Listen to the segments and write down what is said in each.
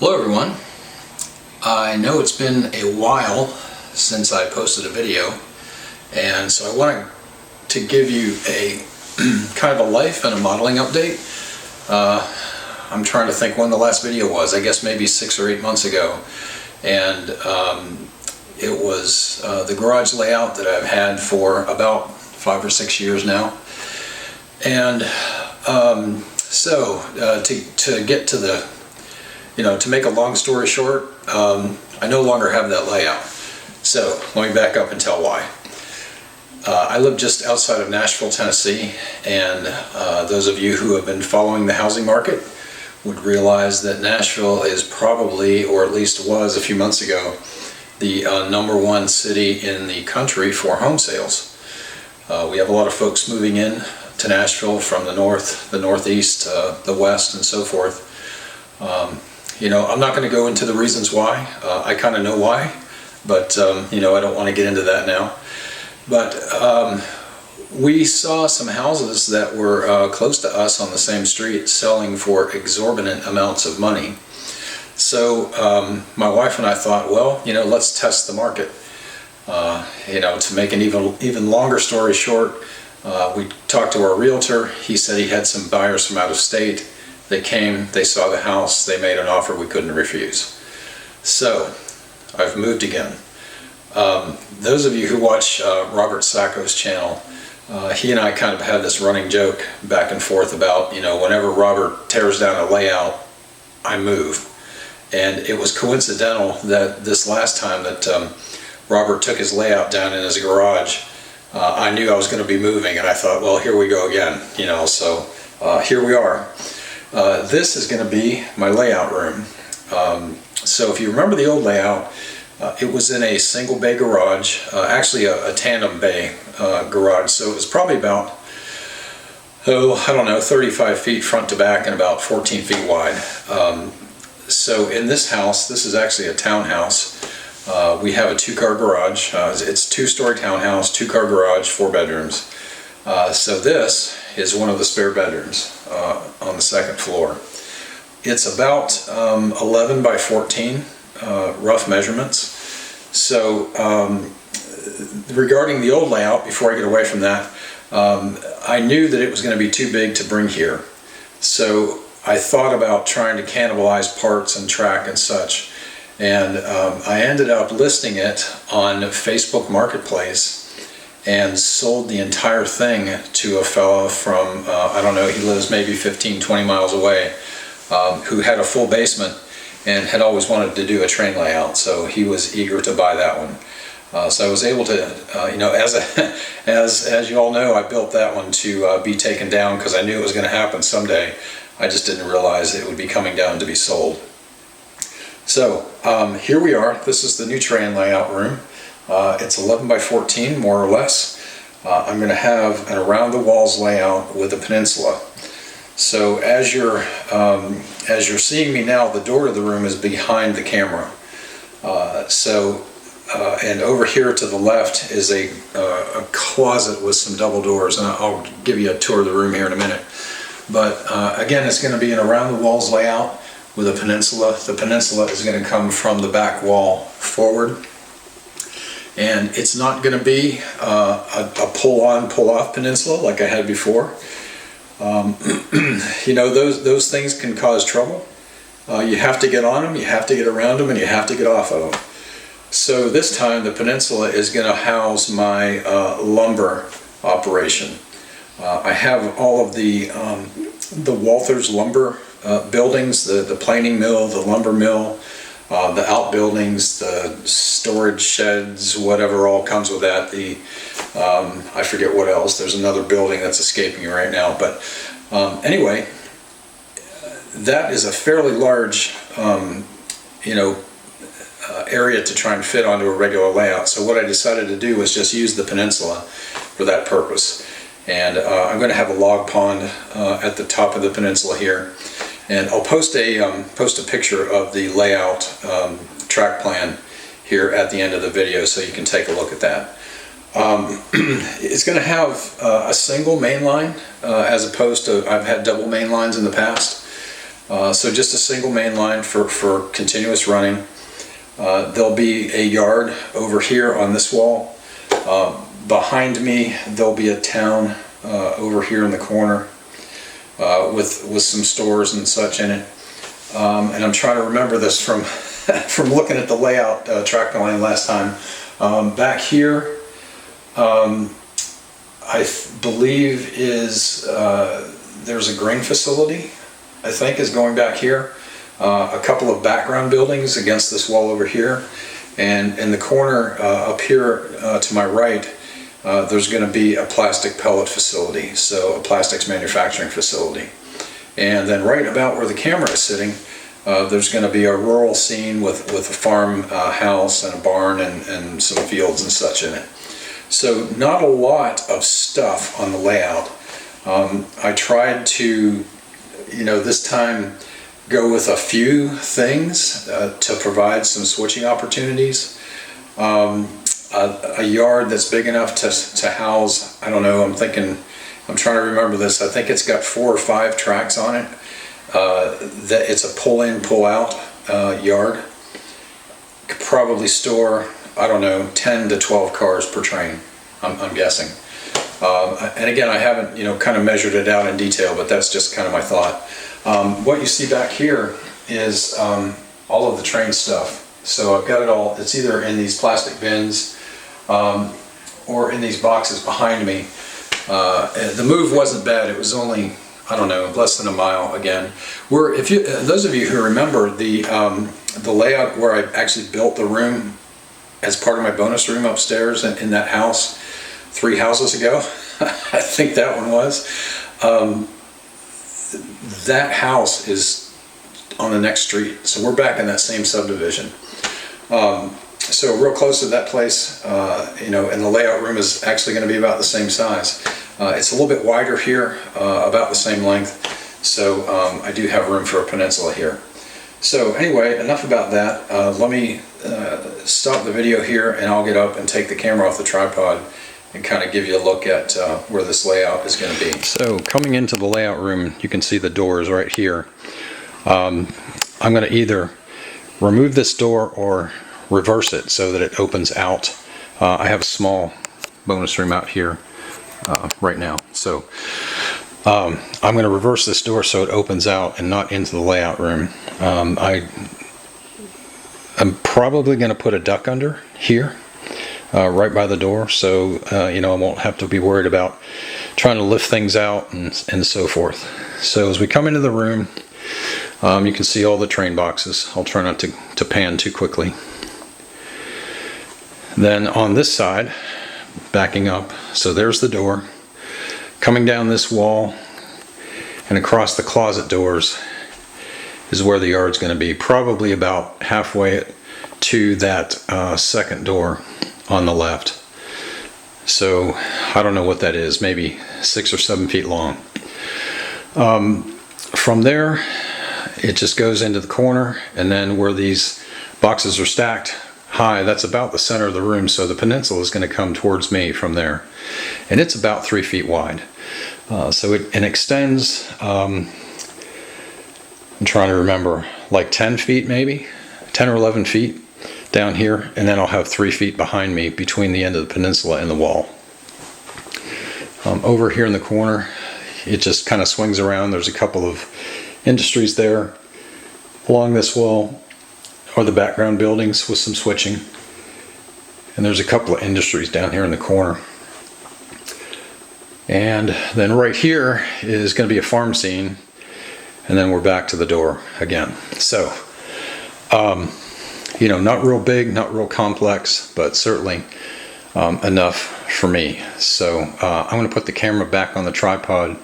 Hello everyone. I know it's been a while since I posted a video, and so I wanted to give you a kind of a life and a modeling update. I'm trying to think when the last video was. I guess maybe 6 or 8 months ago, and it was the garage layout that I've had for about 5 or 6 years now. And to get to the, to make a long story short, I no longer have that layout. So let me back up and tell why. I live just outside of Nashville, Tennessee, and those of you who have been following the housing market would realize that Nashville is probably, or at least was a few months ago, the #1 city in the country for home sales. We have a lot of folks moving in to Nashville from the north, the northeast, the west, and so forth. I'm not going to go into the reasons why. I kind of know why, but I don't want to get into that now. But we saw some houses that were close to us on the same street selling for exorbitant amounts of money. So my wife and I thought, well, let's test the market. To make an even longer story short, we talked to our realtor. He said he had some buyers from out of state. They came, they saw the house, they made an offer we couldn't refuse. So I've moved again. Those of you who watch Robert Sacco's channel, he and I kind of have this running joke back and forth about, whenever Robert tears down a layout, I move. And it was coincidental that this last time that Robert took his layout down in his garage, I knew I was going to be moving, and I thought, well, here we go again, so here we are. This is going to be my layout room. So if you remember the old layout, it was in a single bay garage, actually a tandem bay garage, so it was probably about, 35 feet front to back and about 14 feet wide. So in this house, this is actually a townhouse. We have a 2-car garage. It's a 2-story townhouse, 2-car garage, 4 bedrooms. So this is one of the spare bedrooms on the 2nd floor. It's about 11 by 14, rough measurements. So regarding the old layout, before I get away from that, I knew that it was going to be too big to bring here. So I thought about trying to cannibalize parts and track and such. And I ended up listing it on Facebook Marketplace and sold the entire thing to a fellow from, he lives maybe 15, 20 miles away, who had a full basement and had always wanted to do a train layout, so he was eager to buy that one. So I was able to, as you all know, I built that one to be taken down because I knew it was going to happen someday. I just didn't realize it would be coming down to be sold. So here we are. This is the new train layout room. It's 11 by 14, more or less. I'm going to have an around the walls layout with a peninsula. So as you're seeing me now, the door to the room is behind the camera. And over here to the left is a closet with some double doors, and I'll give you a tour of the room here in a minute. But again, it's going to be an around the walls layout with a peninsula. The peninsula is going to come from the back wall forward. And it's not going to be a pull-on, pull-off peninsula like I had before. Those things can cause trouble. You have to get on them, you have to get around them, and you have to get off of them. So this time the peninsula is going to house my lumber operation. I have all of the Walthers lumber buildings, the planing mill, the lumber mill, the outbuildings, the storage sheds, whatever all comes with that. I forget what else. There's another building that's escaping me right now. But anyway, that is a fairly large, area to try and fit onto a regular layout. So what I decided to do was just use the peninsula for that purpose. And I'm going to have a log pond at the top of the peninsula here. And I'll post a picture of the layout track plan here at the end of the video so you can take a look at that. It's going to have a single main line as opposed to, I've had double main lines in the past. So just a single main line for continuous running. There'll be a yard over here on this wall. Behind me there'll be a town over here in the corner with some stores and such in it. And I'm trying to remember this from from looking at the layout track line last time. Back here, I believe is there's a grain facility, I think, is going back here. A couple of background buildings against this wall over here, and in the corner up here to my right, there's going to be a plastic pellet facility, so a plastics manufacturing facility. And then right about where the camera is sitting, there's going to be a rural scene with a farm house and a barn and some fields and such in it. So not a lot of stuff on the layout. I tried to, this time go with a few things to provide some switching opportunities. A yard that's big enough to house, I don't know, I'm trying to remember this, I think it's got 4 or 5 tracks on it. That it's a pull-in, pull-out yard. Could probably store, I don't know, 10 to 12 cars per train, I'm guessing. And again, I haven't, kind of measured it out in detail, but that's just kind of my thought. What you see back here is all of the train stuff. So I've got it all, it's either in these plastic bins or in these boxes behind me. The move wasn't bad, it was only, I don't know, less than a mile again. Those of you who remember the layout where I actually built the room as part of my bonus room upstairs in that house 3 houses ago, I think that one was. That house is on the next street, so we're back in that same subdivision. So real close to that place, and the layout room is actually going to be about the same size. It's a little bit wider here, about the same length, so I do have room for a peninsula here. So anyway, enough about that. Let me stop the video here, and I'll get up and take the camera off the tripod and kind of give you a look at where this layout is going to be. So coming into the layout room, you can see the doors right here. I'm going to either remove this door or reverse it so that it opens out. I have a small bonus room out here right now, so I'm going to reverse this door so it opens out and not into the layout room. I'm probably going to put a duck under here, right by the door, so I won't have to be worried about trying to lift things out and so forth. So as we come into the room, you can see all the train boxes. I'll try not to pan too quickly. Then on this side, backing up, so there's the door. Coming down this wall and across the closet doors is where the yard's going to be, probably about halfway to that second door on the left. So I don't know what that is, maybe 6 or 7 feet long. From there, it just goes into the corner, and then where these boxes are stacked high, that's about the center of the room, so the peninsula is going to come towards me from there. And it's about 3 feet wide. So it extends, I'm trying to remember, like 10 feet maybe, 10 or 11 feet down here, and then I'll have 3 feet behind me between the end of the peninsula and the wall. Over here in the corner, it just kind of swings around. There's a couple of industries there. Along this wall are the background buildings with some switching. And there's a couple of industries down here in the corner. And then right here is going to be a farm scene, and then we're back to the door again. So, not real big, not real complex, but certainly enough for me. So I'm going to put the camera back on the tripod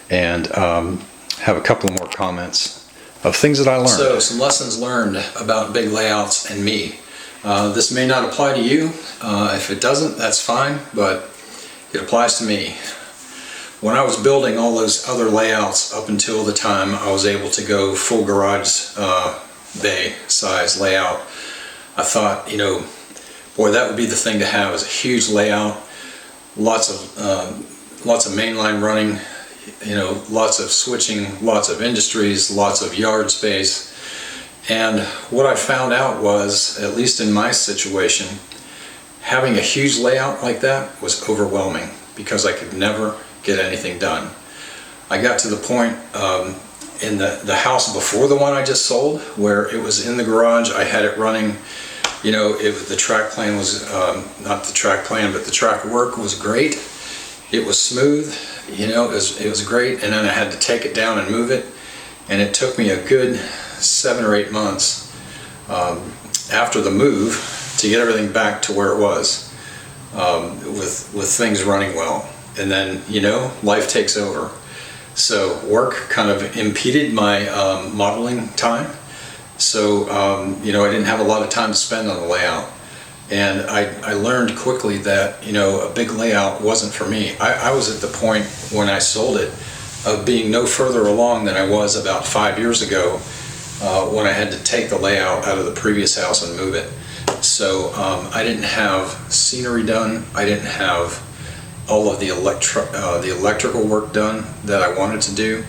and have a couple of more comments of things that I learned. So some lessons learned about big layouts and me. This may not apply to you. If it doesn't, that's fine, but it applies to me. When I was building all those other layouts up until the time I was able to go full garage bay size layout, I thought, boy, that would be the thing to have, is a huge layout, lots of mainline running, lots of switching, lots of industries, lots of yard space. And what I found out was, at least in my situation, having a huge layout like that was overwhelming because I could never get anything done. I got to the point in the house before the one I just sold, where it was in the garage. I had it running, the track plan was, not the track plan, but the track work was great. It was smooth, it was great, and then I had to take it down and move it, and it took me a good 7 or 8 months after the move to get everything back to where it was, with things running well. And then, life takes over. So work kind of impeded my modeling time. So, I didn't have a lot of time to spend on the layout. And I learned quickly that, a big layout wasn't for me. I was at the point when I sold it of being no further along than I was about 5 years ago, when I had to take the layout out of the previous house and move it. So I didn't have scenery done. I didn't have all of the electrical work done that I wanted to do.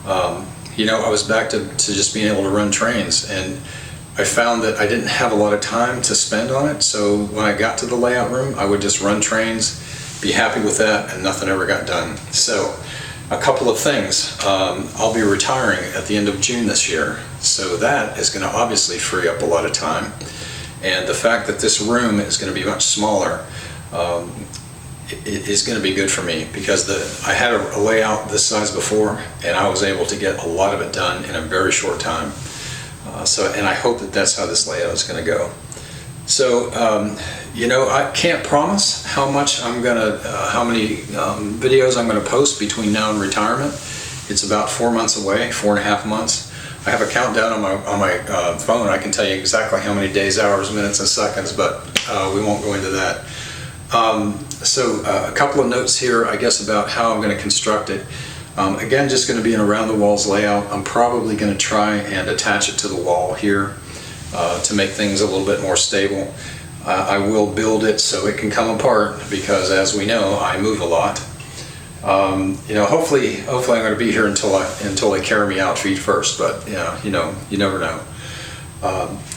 I was back to just being able to run trains, and I found that I didn't have a lot of time to spend on it. So when I got to the layout room, I would just run trains, be happy with that, and nothing ever got done. So a couple of things. I'll be retiring at the end of June this year, so that is going to obviously free up a lot of time. And the fact that this room is going to be much smaller is going to be good for me, because I had a layout this size before, and I was able to get a lot of it done in a very short time. And I hope that that's how this layout is going to go. So, I can't promise how much how many videos I'm going to post between now and retirement. It's about 4 months away, 4.5 months. I have a countdown on my phone. I can tell you exactly how many days, hours, minutes, and seconds, but we won't go into that. A couple of notes here, I guess, about how I'm going to construct it. Again, just going to be an around the walls layout. I'm probably going to try and attach it to the wall here to make things a little bit more stable. I will build it so it can come apart, because, as we know, I move a lot. Hopefully I'm going to be here until they carry me out feet first, but you never know.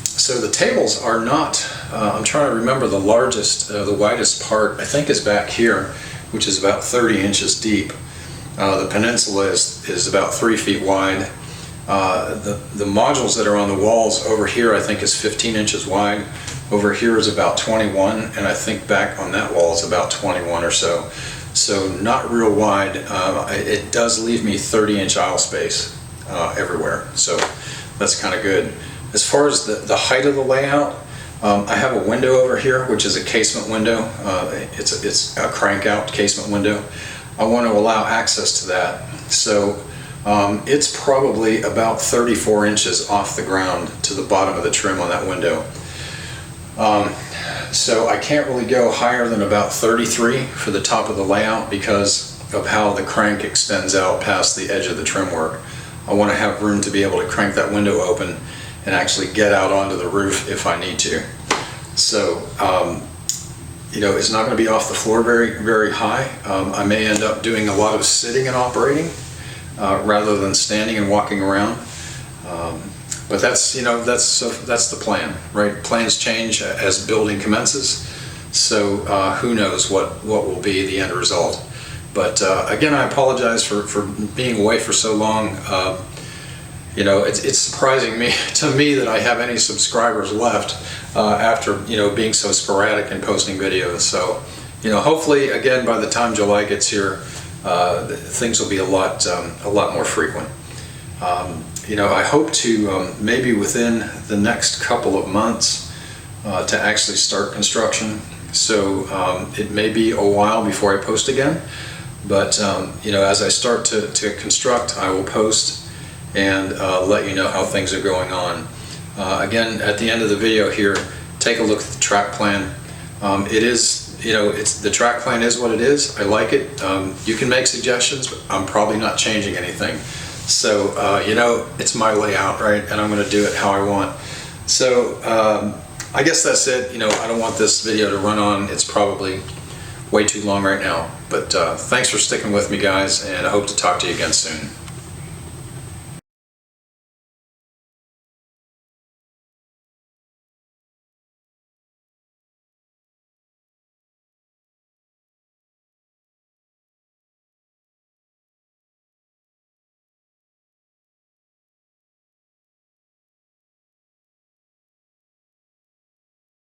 So the tables are not, I'm trying to remember the widest part, I think, is back here, which is about 30 inches deep. The peninsula is about 3 feet wide. The modules that are on the walls over here, I think, is 15 inches wide. Over here is about 21, and I think back on that wall is about 21 or so. So not real wide. It does leave me 30-inch aisle space everywhere, so that's kind of good. As far as the height of the layout, I have a window over here, which is a casement window. It's a crank-out casement window. I want to allow access to that. So it's probably about 34 inches off the ground to the bottom of the trim on that window. So I can't really go higher than about 33 for the top of the layout, because of how the crank extends out past the edge of the trim work. I want to have room to be able to crank that window open and actually get out onto the roof if I need to. So, it's not going to be off the floor very, very high. I may end up doing a lot of sitting and operating rather than standing and walking around. But that's the plan, right? Plans change as building commences. So who knows what will be the end result. But again, I apologize for being away for so long. It's surprising to me that I have any subscribers left after being so sporadic in posting videos. So hopefully, again, by the time July gets here, things will be a lot more frequent. I hope to maybe within the next couple of months to actually start construction. So it may be a while before I post again, but as I start to construct, I will post and let you know how things are going on. Again, at the end of the video here, take a look at the track plan. The track plan is what it is. I like it. You can make suggestions, but I'm probably not changing anything. So, it's my layout, right? And I'm going to do it how I want. So, I guess that's it. I don't want this video to run on. It's probably way too long right now. But thanks for sticking with me, guys, and I hope to talk to you again soon.